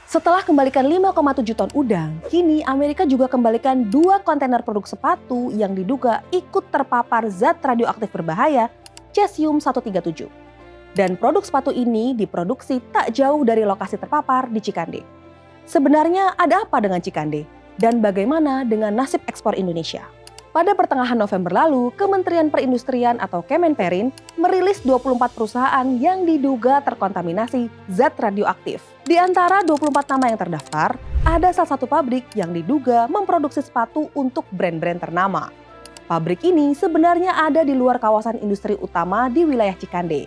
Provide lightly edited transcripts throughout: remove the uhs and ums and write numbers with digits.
Setelah kembalikan 5,7 ton udang, kini Amerika juga kembalikan 2 kontainer produk sepatu yang diduga ikut terpapar zat radioaktif berbahaya cesium-137. Dan produk sepatu ini diproduksi tak jauh dari lokasi terpapar di Cikande. Sebenarnya ada apa dengan Cikande? Dan bagaimana dengan nasib ekspor Indonesia? Pada pertengahan November lalu, Kementerian Perindustrian atau Kemenperin merilis 24 perusahaan yang diduga terkontaminasi zat radioaktif. Di antara 24 nama yang terdaftar, ada salah satu pabrik yang diduga memproduksi sepatu untuk brand-brand ternama. Pabrik ini sebenarnya ada di luar kawasan industri utama di wilayah Cikande.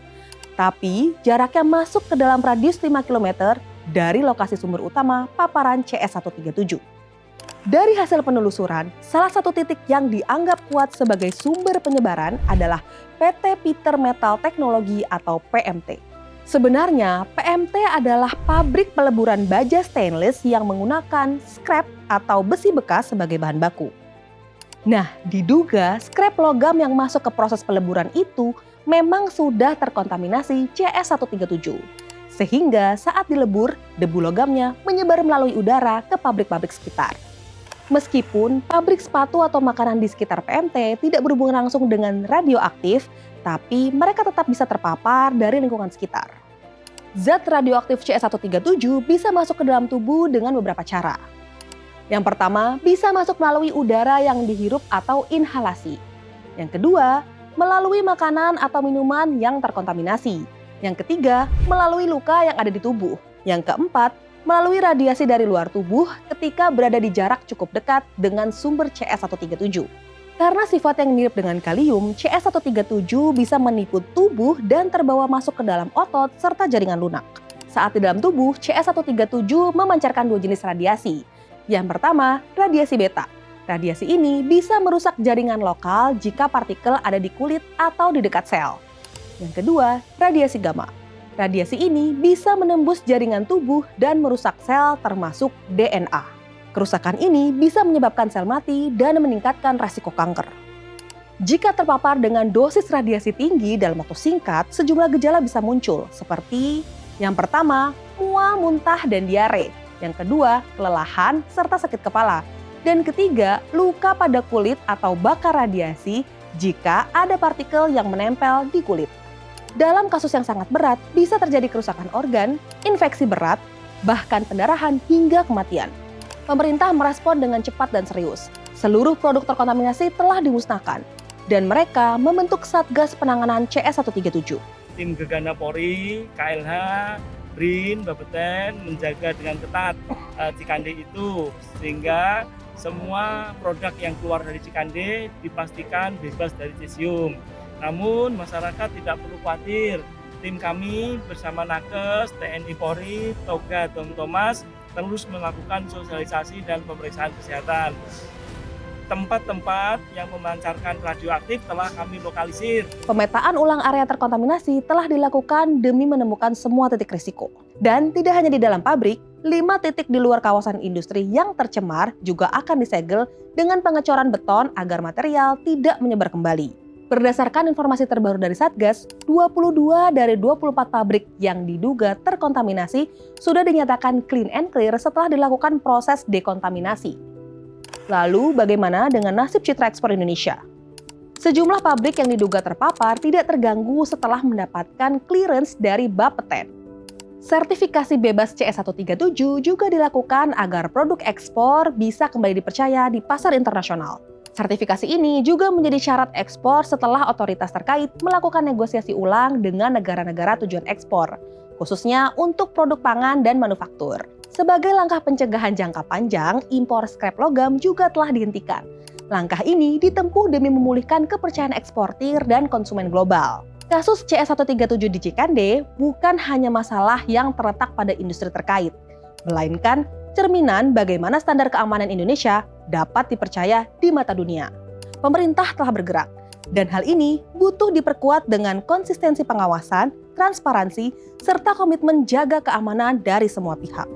Tapi jaraknya masuk ke dalam radius 5 km dari lokasi sumber utama paparan CS137. Dari hasil penelusuran, salah satu titik yang dianggap kuat sebagai sumber penyebaran adalah PT Peter Metal Technology atau PMT. Sebenarnya, PMT adalah pabrik peleburan baja stainless yang menggunakan scrap atau besi bekas sebagai bahan baku. Nah, diduga scrap logam yang masuk ke proses peleburan itu memang sudah terkontaminasi CS137. Sehingga saat dilebur, debu logamnya menyebar melalui udara ke pabrik-pabrik sekitar. Meskipun pabrik sepatu atau makanan di sekitar PMT tidak berhubungan langsung dengan radioaktif, tapi mereka tetap bisa terpapar dari lingkungan sekitar. Zat radioaktif CS137 bisa masuk ke dalam tubuh dengan beberapa cara. Yang pertama, bisa masuk melalui udara yang dihirup atau inhalasi. Yang kedua, melalui makanan atau minuman yang terkontaminasi. Yang ketiga, melalui luka yang ada di tubuh. Yang keempat, melalui radiasi dari luar tubuh ketika berada di jarak cukup dekat dengan sumber CS137. Karena sifat yang mirip dengan kalium, CS137 bisa menipu tubuh dan terbawa masuk ke dalam otot serta jaringan lunak. Saat di dalam tubuh, CS137 memancarkan 2 jenis radiasi. Yang pertama, radiasi beta. Radiasi ini bisa merusak jaringan lokal jika partikel ada di kulit atau di dekat sel. Yang kedua, radiasi gamma. Radiasi ini bisa menembus jaringan tubuh dan merusak sel termasuk DNA. Kerusakan ini bisa menyebabkan sel mati dan meningkatkan resiko kanker. Jika terpapar dengan dosis radiasi tinggi dalam waktu singkat, sejumlah gejala bisa muncul seperti yang pertama, mual, muntah, dan diare. Yang kedua, kelelahan serta sakit kepala. Dan ketiga, luka pada kulit atau bakar radiasi jika ada partikel yang menempel di kulit. Dalam kasus yang sangat berat, bisa terjadi kerusakan organ, infeksi berat, bahkan pendarahan hingga kematian. Pemerintah merespon dengan cepat dan serius. Seluruh produk terkontaminasi telah dimusnahkan, dan mereka membentuk Satgas Penanganan CS137. Tim Gegana Polri, KLH, BRIN, Bapeten menjaga dengan ketat Cikande itu, sehingga semua produk yang keluar dari Cikande dipastikan bebas dari cesium. Namun masyarakat tidak perlu khawatir, tim kami bersama Nakes, TNI Polri, Toga, Tom Thomas terus melakukan sosialisasi dan pemeriksaan kesehatan. Tempat-tempat yang memancarkan radioaktif telah kami lokalisir. Pemetaan ulang area terkontaminasi telah dilakukan demi menemukan semua titik risiko. Dan tidak hanya di dalam pabrik, 5 titik di luar kawasan industri yang tercemar juga akan disegel dengan pengecoran beton agar material tidak menyebar kembali. Berdasarkan informasi terbaru dari Satgas, 22 dari 24 pabrik yang diduga terkontaminasi sudah dinyatakan clean and clear setelah dilakukan proses dekontaminasi. Lalu bagaimana dengan nasib citra ekspor Indonesia? Sejumlah pabrik yang diduga terpapar tidak terganggu setelah mendapatkan clearance dari Bapeten. Sertifikasi bebas CS137 juga dilakukan agar produk ekspor bisa kembali dipercaya di pasar internasional. Sertifikasi ini juga menjadi syarat ekspor setelah otoritas terkait melakukan negosiasi ulang dengan negara-negara tujuan ekspor, khususnya untuk produk pangan dan manufaktur. Sebagai langkah pencegahan jangka panjang, impor scrap logam juga telah dihentikan. Langkah ini ditempuh demi memulihkan kepercayaan eksportir dan konsumen global. Kasus CS137 di Cikande bukan hanya masalah yang terletak pada industri terkait, melainkan cerminan bagaimana standar keamanan Indonesia dapat dipercaya di mata dunia. Pemerintah telah bergerak, dan hal ini butuh diperkuat dengan konsistensi pengawasan, transparansi, serta komitmen jaga keamanan dari semua pihak.